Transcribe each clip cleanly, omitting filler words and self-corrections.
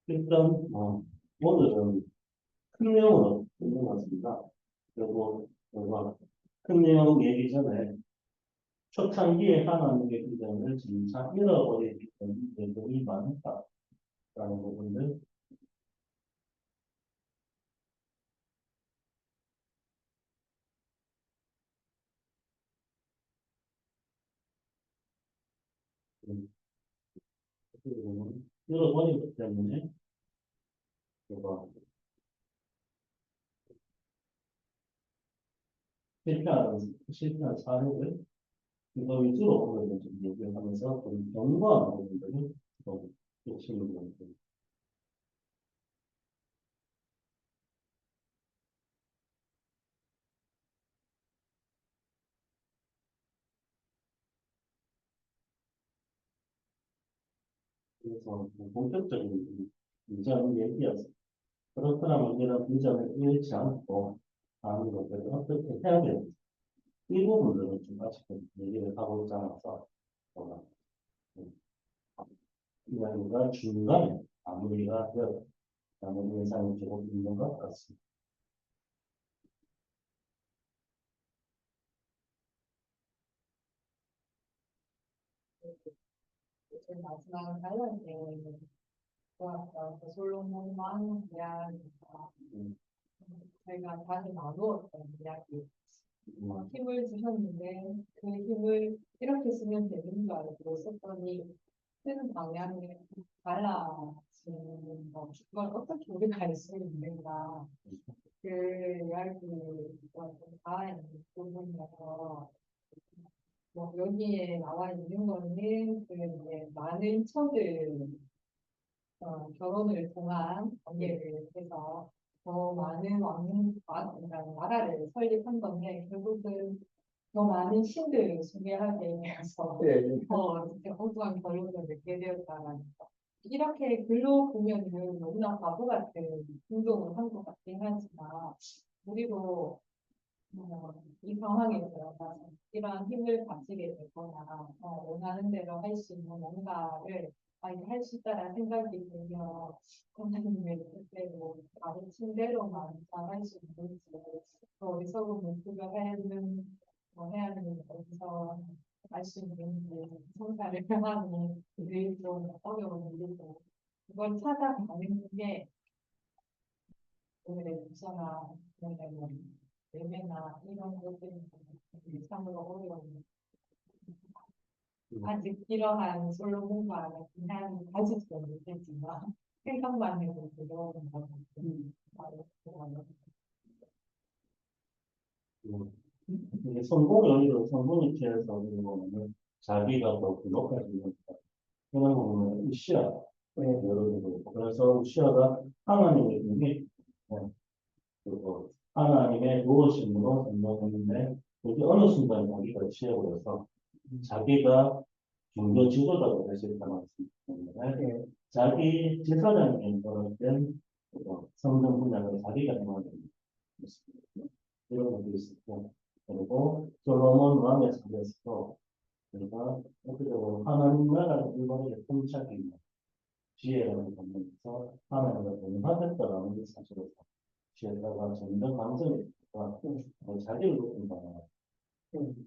일단, 오늘은 큰 내용으로 끝내놨습니다. 그리고, 큰 내용 얘기 전에 초창기에 하나님의 의견을 점차 잃어버리기 때문에 예정이 많다라는 부분들, 잃어버리기 때문에, 그거 실패한 사례를 이거 위주로 오늘 좀 얘기를 하면서 좀 연구하는 부분들을 좀 욕심을 내고 그래서 본격적인 비전 얘기였어요. 그렇더라면 이런 비전을 잃지 않고 하는 것들을 어떻게 해야 되는지 이 부분들은 좀 아직 얘기를 하고 있지 않아서 이야기가 중간에 마무리가 되어가는 현상이 조금 있는 것 같습니다. 제 마지막 관련된 좋았던 그 솔로몬왕 이야기가 저희가 다시 나누었던 이야기 힘을 주셨는데 그 힘을 이렇게 쓰면 되는 줄 알고 썼더니 쓰는 방향이 달라지는 거 그걸 어떻게 우리가 알 수 있는가 그 이야기가 좀 닿아 있는 부분이어서 뭐 여기에 나와 있는 거는 그 이제 많은 처들 결혼을 통한 관계를 해서 더 많은 왕이라는 나라를 설립한 건데 결국은 더 많은 신들을 숭배하게 해서 더 이렇게 엉뚱한 결론을 맺게 되었다는 거. 이렇게 글로 보면은 너무나 바보 같은 행동을 한 것 같긴 하지만 우리도 이 상황에서 이러한 힘을 가지게 되거나 원하는 대로 할 수 있는 뭔가를 할 수 있다는 생각이 들면 하나님의 뜻대로 가르친 대로만 잘 할 수 있는지 또 어리석은 구별하는 해야 하는 어디서 알 수 있는지 성사를 평하는 그게 좀 어려운 일이고 그걸 찾아가는 게 오늘의 부서나 예매나 이런 것들이 일상으로 어려운 아직 이러한 솔로몬과는 그냥 가지도 못했지만 생각만 해도 두려운 것 같은 이게 성공의 피해서 어떻게 보면은 자기가 더 부족해지는 그런 부분은 시야 여러분들 그래서 시야가 하나님의 눈이 그리고 하나님의 무엇임으로 생각했는데 그게 어느 순간 자기가 취해버려서 자기가 종교 지도자가 될 수 있다는 말씀인데 자기 제사장인 그런 성경 분야를 자기가 해야 됩니다. 이런 것도 있었고 그리고 솔로몬 왕의 자리에서도 우리가 어떻게 보면 하나님 나라를 일본에 통치하기 지혜라는 부분에서 하나님을 공부하겠다라는 게 사실은 지혜자가 점점 감정이 자기를 높인다.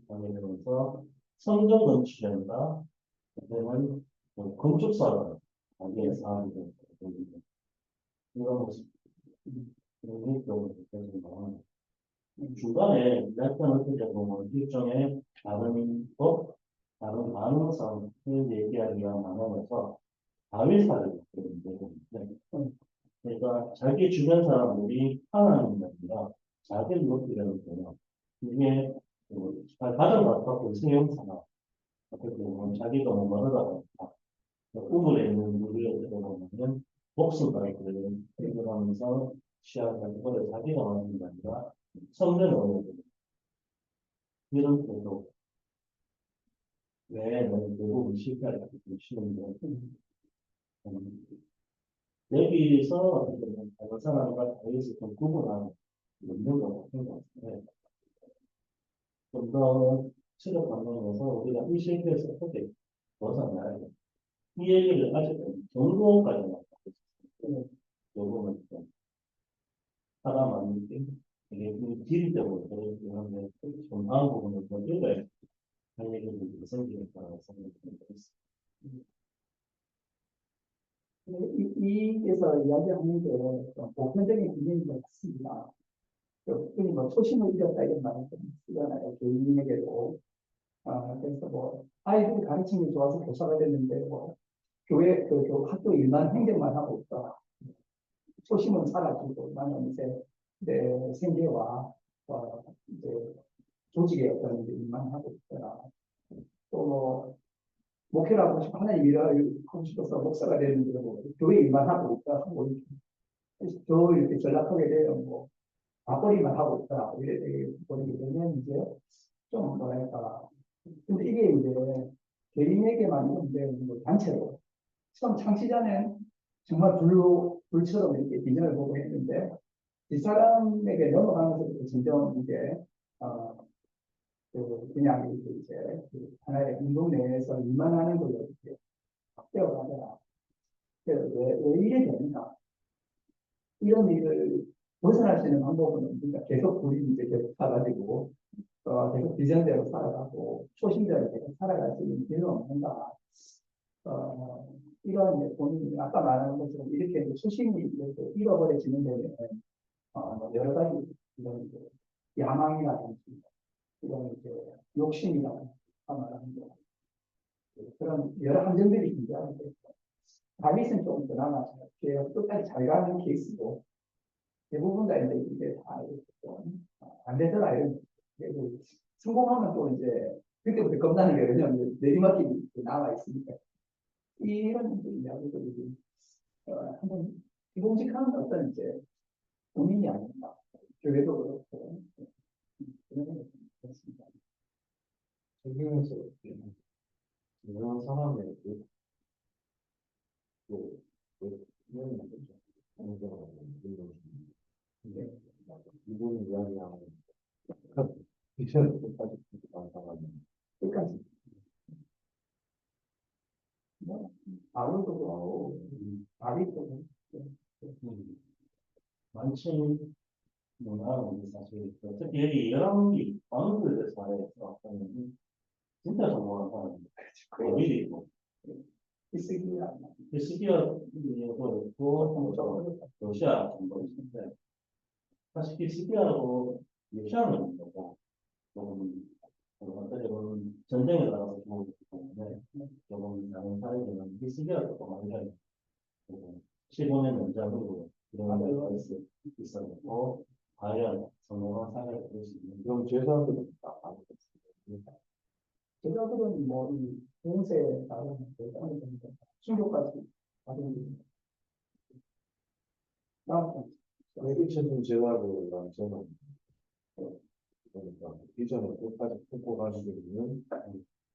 그러면서 성전 건축이란다. 그때는 건축사가 자기의 사업이 되는 이런 모습. 이런 경우도 있겠지만 중간에 약간 어떻게 보면 일종의 다른 법, 다른 가능성을 얘기하기가 나누어서 다윗사를 되는데 그러니까 자기 주변 사람들이 하나님이 아니라 자기를 높이려는 거예요. 이게 가장 가깝고 세형사나 어떻게 보면 자기가 뭐 말하다 우물에 있는 물이 어떻게 보면 목숨과 있거든요. 그러면서 시야가 그거를 자기가 만든 게 아니라 선배는 어느 이런 것도 왜 너는 대부분 실패하게 쉬는 거 여기서 어떻게 보면 다른 사람과 다윗을 좀 구분하는 있는 것 같은 것 같은데 좀 더 체력 방송에서 우리가 이 실패에서 어떻게 벗어나야 돼. 이 얘기를 아직도 정도까지 나왔어요. 요거는 좀 사람 아닌데 이게 질적으로 그런데 좀 다음 부분을 좀 읽어야 할 얘기들이 생기니까 생각합니다. 이에서 이야기하는 게 보편적인 기준인 것 같습니다. 흔히 뭐 초심을 잃었다 이런 말을 좀 쓰잖아요. 교인에게도. 그래서 뭐 아이들이 가르침이 좋아서 교사가 됐는데 뭐 교회 학교 일만 행정만 하고 있다. 초심은 사라지고 나는 이제 내 생계와 이제 조직의 어떤 일만 하고 있더라. 또 목회를 하고 싶어 하나님 일을 하고 싶어서 목사가 되는데 뭐 교회 일만 하고 있다 하고 더 이렇게 전락하게 되면 뭐 밥벌이만 하고 있다 이래 버리게 되면 이제 좀 뭐랄까 근데 이게 이제 개인에게만 있는데 뭐 단체로 처음 창시자는 정말 불처럼 이렇게 비전을 보고 했는데 이 사람에게 넘어가면서부터 점점 이제 그냥 이제 하나의 운동 내에서 일만 하는 걸로 이렇게 되어가더라. 왜 이래 되는가? 이런 일을 벗어날 수 있는 방법은 우리가 계속 우리 이제 계속 살아가지고 계속 비전대로 살아가고 초심대로 계속 살아갈 수 있는 길은 없는가? 이런 이제 본인이 아까 말하는 것처럼 이렇게 초심이 이렇게 잃어버려지는 데는 여러 가지 이런 이제 야망이라든지 이런 이제 욕심이라든지 말하는 거 그런 여러 함정들이 존재하는데 다윗은 좀 그나마 끝까지 잘 가는 케이스고 대부분 다 이제 다 안 되더라 이런 그리고 성공하면 또 이제 그때부터 겁나는 게 왜냐하면 내리막길이 나와 있으니까 이런 이야기들이 한번 비공식한 어떤 이제 고민이 아닌가 교회도 그렇고 그런 그렇습니다. 성경에서 이런 상황에 이런 거죠. 이분 이야기하는 비전을 끝까지 나가는 끝까지 뭐 바울도 그렇고 다윗도 많지 문화는 사실 특히 여기 여러분이 왕들에 대해서 말해서 진짜 성공한 사람이 거의 있고 히스기야 히스기야 있고 요시야 정도 있는데 사실 히스기야하고 요시야는 거고 어떻게 보면 전쟁에 나가서 죽었기 때문에 조금 다른 사회들은 히스기야도 또 많이 가요. 15년 연장으로 이런 게 있었고 과연 성공한 사회를 볼 수 있는 그럼 제사들은 다 아니겠습니까? 제자들은 뭐이 공세에 따른 어느 정도 충격까지 받은 나왔죠. 외국체중 제사를 저는 그러니까 비전을 끝까지 품고 가지고 있는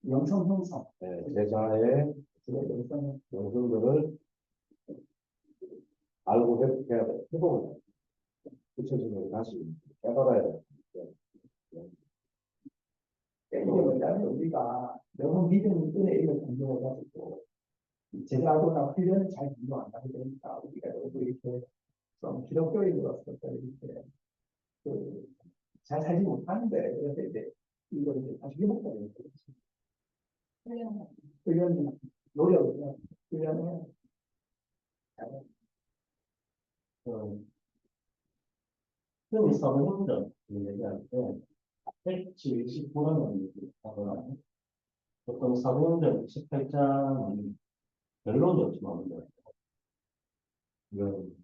영성 형성 제자의 영성 영성들을 알고 회복해야 돼. 회복을 구체적으로 다시 깨달아야 돼. 이게 뭐냐면 우리가 너무 믿음 은혜에 공부해가지고 제자도나 훈련을 잘 공부 안 하게 되니까 우리가 너무 이렇게 좀 기독교인으로서 이렇게 잘 살지 못하는데 그래서 이제 이걸 이제 다시 회복해야 되는 거죠. 훈련 노력을 훈련을 흔히 사회운전 얘기할 때 택지 19라는 얘기를 하거나 보통 사회운전 18장은 결론이 없지만 이런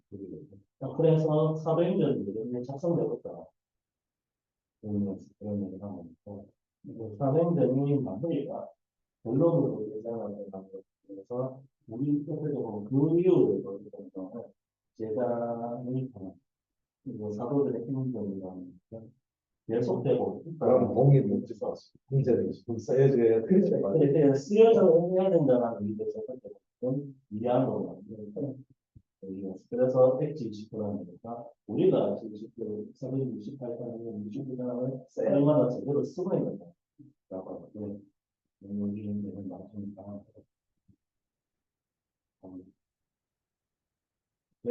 그래서 사회운전이 작성되었다. 그런 얘기를 하고 있고 사회운전이 마무리가 결론으로 예상을 해가는 것에서 우리 대표적으로 그 이유를 보여주면서 제자의 사도들의 행동이라는 계속되고 그런 공이 묻지서 문제를 써야줘야 그렇죠. 그래서 쓰여서 해야 된다는 의미에서 좀 이해한 거예요. 그래서 엑지 20%라는 거니까 우리가 20% 368가는 20%를 얼마나 제대로 쓰고 있는가 라고 하고 여기는 많으니까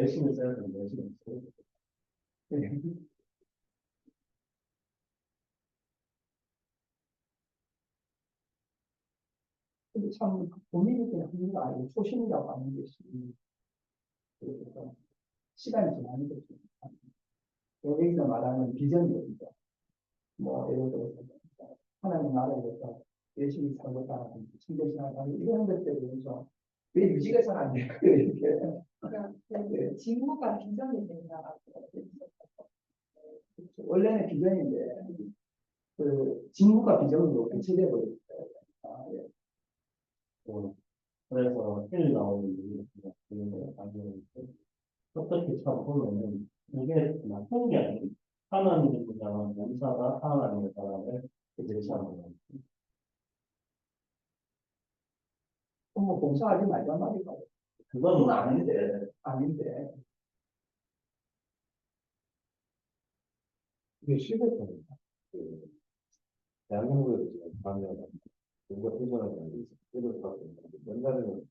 열심히 써야 되는데 열심히 써야 돼. 네. 근데 참 고민이 되는 한계가 아니고 초심이라고 하는 것이 그래서 시간이 지나는 거죠. 여기서 말하는 비전이거든요. 뭐 예를 들어서 하나님 나라에 대해서 열심히 살고자라든지 친구생활하는 이런 것들에 대해서 왜 유지가 잘 안 될까요? 이렇게. 그러니까 그 직무가 비전이 된다라고 했었어요. 원래는 비전인데 그 직무가 비전으로 교체돼 버렸어요. 아, 예. 그래서 일 나오는 일이 그런 거 아니면 어떻게 참 보면은 이게 나쁜 게 아니고 하나님의 그냥 용사가 하나님의 사람을 대체하는 거예요. 뭐 봉사하지 말란 말이가 그건 그건 아닌데 이게 실패입니다. 그 대한민국에서 지금 가면 뭔가 일본에 가는 게 있어요. 일본 옛날에는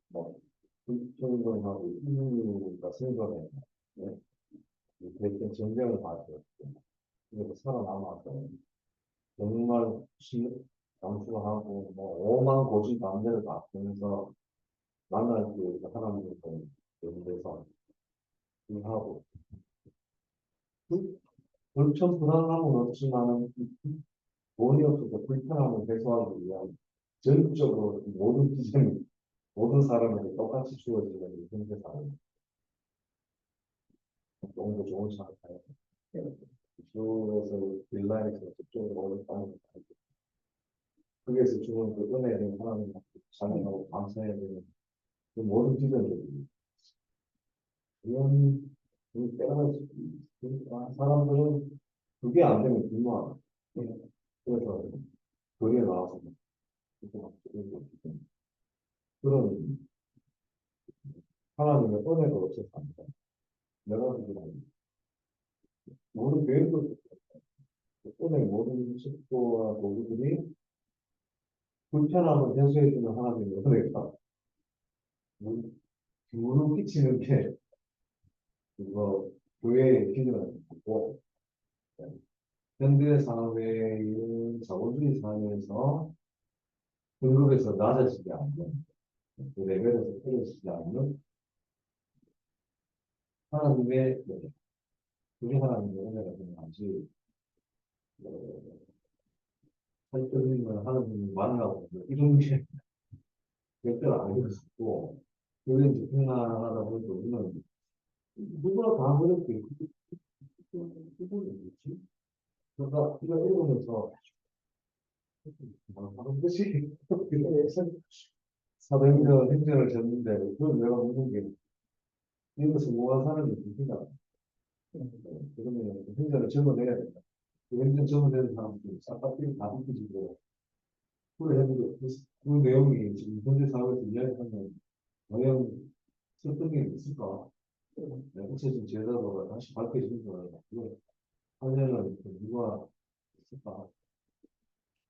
뭐 불평등하고 인류가 생존해 그랬던 전쟁을 봤죠. 그래서 살아남아서 정말 감수하고 뭐 오만 고지 담대를 바꾸면서 만날 때 하나님을 연대서 하고 불천 불안함은 없지만은 돈이 없어서 불편함을 해소하기 위한 전적으로 모든 기준이 모든 사람에게 똑같이 주어지는 현재 상황. 너무 더 좋은 상황. 주에서 빌라에서 저쪽으로 올라가는 거기에서 주는 그 은혜를 하나님 찬양하고 감사해야 되는 그 모든 기준들이 이런 때가 사람들은 그게 안 되면 불만. 그래서 교회에 나와서 그런 하나님의 은혜가 없어서 합니다. 내가 그냥 모든 교회도 은혜 모든 식구와 도구들이 불편함을 해소해주는 하나님의 은혜가 무릎 끼치는 게 그거 교회의 기준은 없고 현대 사회의 자본주의 사회에서 등급에서 낮아지지 않는 그 레벨에서 떨어지지 않는 하나님의 우리 하나님의 은혜가 중요하지 설득이면 하나님을 만나고 이런 게 몇별 아니었고 교회 집회하다 보니까 우리는 누구나 다 그렇게 이분이 뭐지? 그러니까 이거 읽으면서 하는 것이 사도행전 행전을 졌는데 그걸 내가 묻는 게 이것은 뭐가 사는지 믿긴다. 그러면 행전을 적어내야 된다. 그 행전 적어내는 사람들이 싹다 뒤집고 그걸 했는데 그 내용이 지금 현재 사회에서 이야기하는 과연 설득이 있을까? 구체적인 제도가 다시 밝혀지는 거예요. 그걸 하려면 누가 있을까?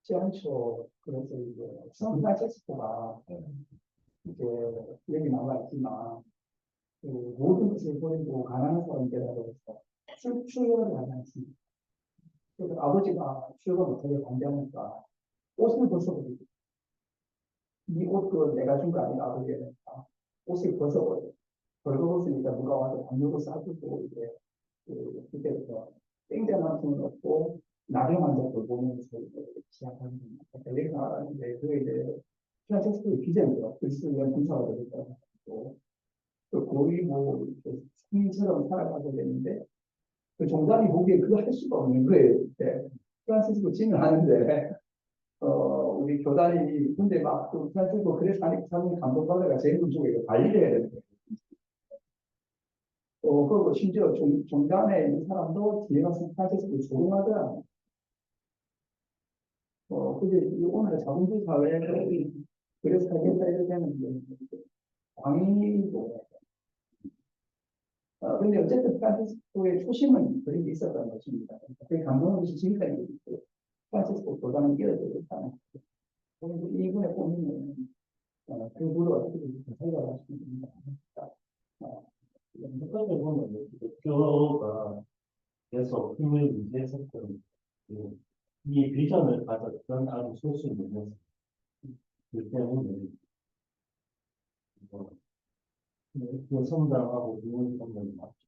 쉽지 않죠. 그래서 이제 샌프란시스코가 이제 여기 나와 있지만 그 모든 것을 버리고 가난한 사람들이라고 해서 출근을 하지 않습니다. 그래서 아버지가 출근 못하게 반대하니까 옷을 벗어버리고 이 옷도 내가 준 거 아니야 아버지가 옷을 벗어버려. 벌거벗으니까 누가 와서 담요로 싸주고 이제 그때부터 땡땡한 돈은 없고 나경한 것도 보면서 시작하는 겁니다. 이렇게 나가는데 그 이제 프란체스코의 비전이죠. 그리스도 위한 군사가 되겠다고 하고 또 거의 뭐 성인처럼 살아가게 되는데 그 종단이 보기에 그거 할 수가 없는 거예요. 프란체스코 찜을 하는데 우리 교단이 근데 막그 프란체스코 그래서 사는 감동받아가 제일 쪽에 관리를 해야 되는 거예요. 그리고 심지어 종단에 있는 사람도 뒤에 가서 프란체스코를 조롱하더라고요. 근데 오늘 자본주의 사회에서 그래서 하겠다 이렇게 하는데 광의도 근데 어쨌든 프란체스코의 초심은 그런 게 있었던 것입니다. 되게 감동한 것이 지금까지 있고 프란체스코 교단은 이어지겠다는 이분의 고민은 그 부를 어떻게 살려갈 수 있는가. 가졌던 아주 소수 문제였습니다. 그 때문에 그 성장하고 비용 성장이 맞죠.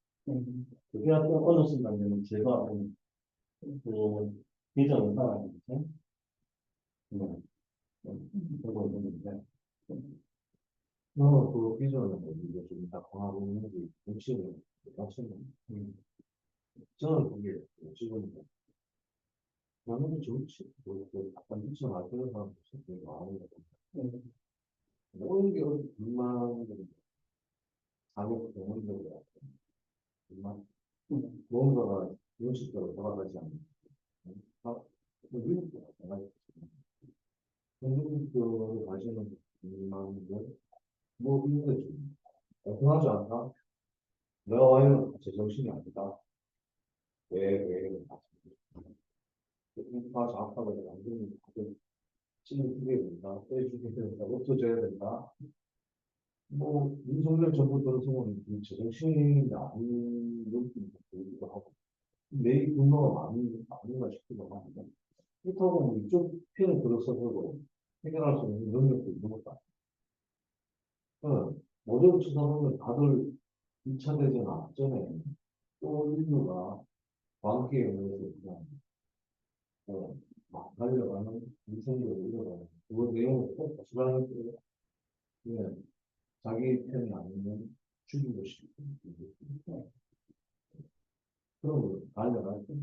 그게 어느 순간에는 제가 그 비전을 따라가면서 그러고 있는데 그 비전을 이제 좀 작성하고 있는지 정치를 맞추는 저는 그게 지금 저는 정치 약간 미쳐 맞는 사람도 되게 많은 것 같아요. 오히려 불만 자격 병원들이 불만 무언가가 원칙대로 돌아가지 않는 위협도 마찬가지죠. 공직을 가시는 분만들 뭐 이런 좀 공평하지 않다. 내가 와이는 제정신이 아니다. 왜 다 장악하고 완전히 다들 찌르게 된다. 떼주게 된다. 없어져야 된다. 뭐 윤석열 정부 들어서는 이 제정신이 아닌 느낌도 들기도 하고 내 근거가 아닌가 싶기도 하는데 그렇다고 뭐 이쪽 편을 들어서도 해결할 수 있는 능력도 있는 것도 아니고 모델을 쳐다보면 다들 2차 대전 앞전에 또 인류가 광기에 의해서 그냥 막 달려가는 위성으로 올려가는 그 내용을 꼭 거슬하는 게 그냥 자기 편이 아니면 죽이고 싶고 그런 걸 달려갈 때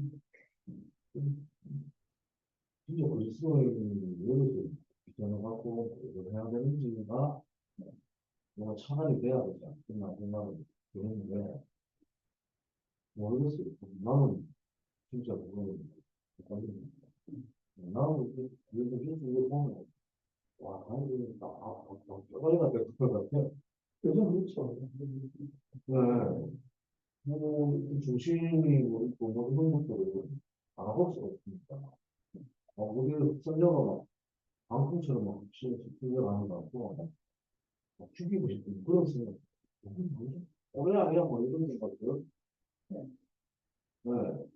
진짜 그 스스로의 여기서 비전을 갖고 뭘 해야 되는지가 뭔가 차원이 돼야 되지 않겠나 생각을 드는데 모르겠어요. 나는 진짜 그거는 나는 요즘 뉴스 보면 와 나는 뼈다귀가 될것 같아. 요즘 그렇죠. 네. 뭐 중심이 뭐 있고 뭐 이런 것들을 알아볼 수가 없으니까 우리 선조가 막 방풍처럼 막 죽여가는 것 같고 막 죽이고 싶은 그런 생각. 뭐지? 오늘 아니야 뭐 이런 생각들. 네.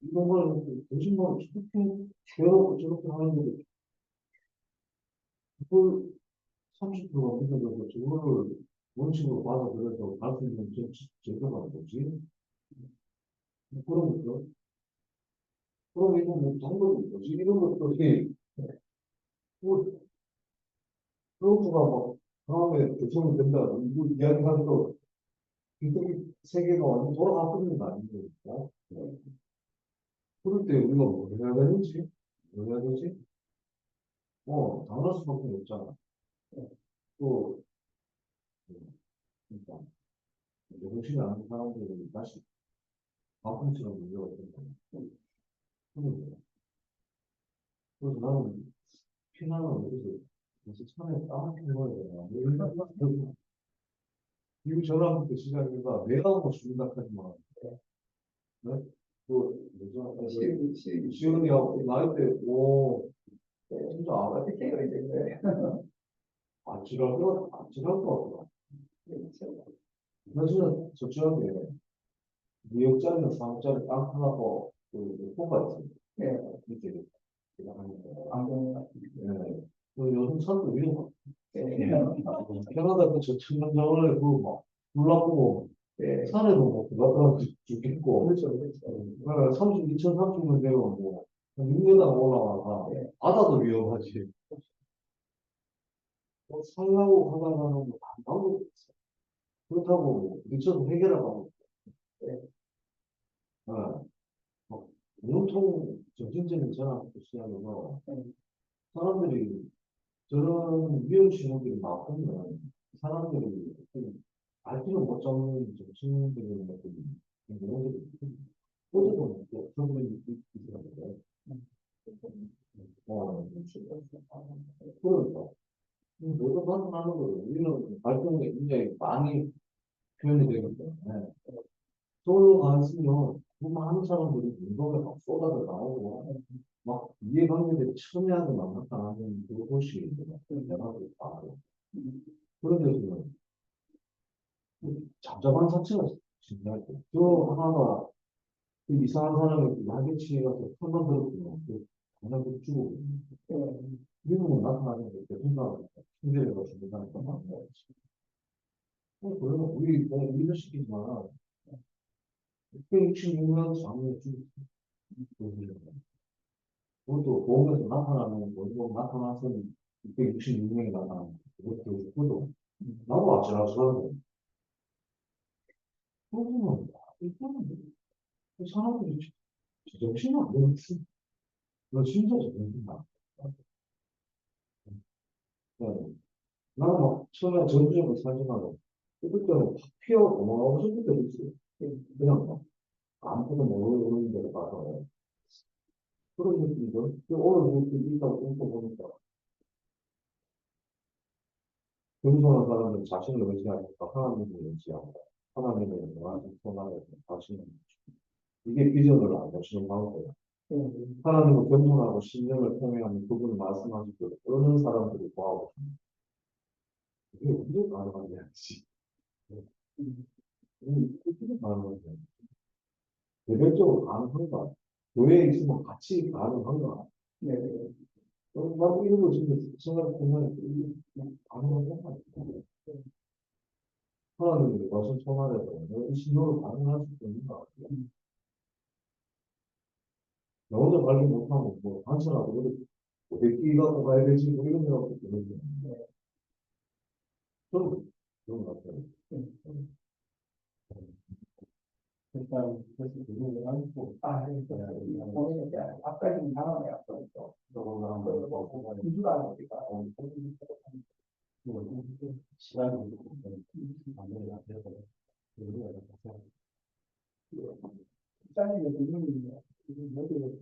이런 걸 대신만 저렇게 괴롭고 저렇게 하는데 그걸 30%가 믿어져서 저거를 원칙으로 받아들여서 갈 수 있는 제도가 뭐지? 그런 것들. 그럼 이거 뭐 당근 뭐지? 이런 것들이 뭐 트럼프가 뭐 다음에 대통령이 된다 이거 이야기하니까 이 세계가 완전 돌아가버리는 거 아닙니까? 그럴 때 우리가 뭐 해야 되는지 뭐 해야 되지? 당할 수밖에 없잖아. 또 그러니까 정신이 아는 사람들이 다시 방금처럼 문제가 된다. 그런 거야. 그래서 나는 피난을 어디서 무슨 천에 따뜻하게 해야 되나 이런 생각이 이거 전화부터 시작해가 내가 뭐 죽는다 하지 마. 네? 그 뭐죠? 시은이하고 나이 때 진짜 어떻게 해야 되는데. 지랄 것 같더라. 사실은 저 지역에 뉴욕짜리나 상업짜리 땅 하나고 그 호가 있습니다. 이렇게 하는 거. 예. 그 요즘 산도 위험하고 캐나다 그 저층간 자원을 그막 불나보고 산에도 뭐 들어가서 죽겠고 그렇죠. 2030년 되면 뭐 6m 올라와서 바다도 위험하지. 살라고 하다가는 뭐다 방법이 없어. 그렇다고 미쳐서 해결하고 온통 정신적인 전환부터 시작해서 사람들이 저런 위험 신호들이 나오면 사람들이 알지도 못 잡는 정신적인 것들이 문제들이 어제도 또 그런 분이 있었는데 그러니까 모두 벗어나는 거예요. 우리는 발전이 굉장히 많이 표현이 되기 때문에 서울로 가있으면 그 많은 사람들이 운동에 막 쏟아져 나오고 막 이해관계들이 첨예하게 막 나타나는 그것이 내가 그렇다. 그런 데서는 잠잠한 사체가 중요할 때. 또 하나가 그 이상한 사람이 야기치에 가서 한번 들었구나. 그냥 그 주고 예, 미국은 나타나는 게 대통령 총재가 준비하니까 막 그러면 우리 뭐 리더십이지만 666년 장로의 주 그것도 보험에서 나타나는 거 나타나서 666명이 나타나는 거 그것도 나도 아찔아찔하고 그러면 이거는 그 사람들이 정신이 안 되겠어. 너 진짜 정신이야. 나는 막 처음에 전주에 살지만 그때는 팍 피어 도망가고 싶을 때도 있어요. 그냥 막 아무것도 모르는 데로 가서 그런 느낌이죠. 오늘 느낌이 있다고 생각해보니까 겸손한 사람은 자신을 의지하니까 하나님을 의지한다. 하나님을 나한테 손안에 자신을 이게 비전을 안 보시는 방법이에요. 예, 하나님을 겸손하고 신령을 표명하는 그분을 말씀하시고 어느 사람들이 구하고 이게 어떻게 가능한 일이지? 이게 어떻게 가능한 일이지? 개별적으로 가능한가? 교회에 있으면 같이 가능한가? 네, 나도 이런 거 진짜 생각해보면 이게 가능한 건가? 하나님이 와서 청하래서 이 신호를 가능할 수 있는가? 나 혼자 발견 못하면 뭐 한시라도 그래 내 갖고 가야 되지 뭐 이런 생각도 드는데 저는 그런 것 같아요. 일단 그래서 그걸 안고 아, 본인은 이제 앞까지 나가면 앞서 또 조금 한번 기주가 우리가 시간을 마무리가 되고 그리고 부장님의 기준이 여기에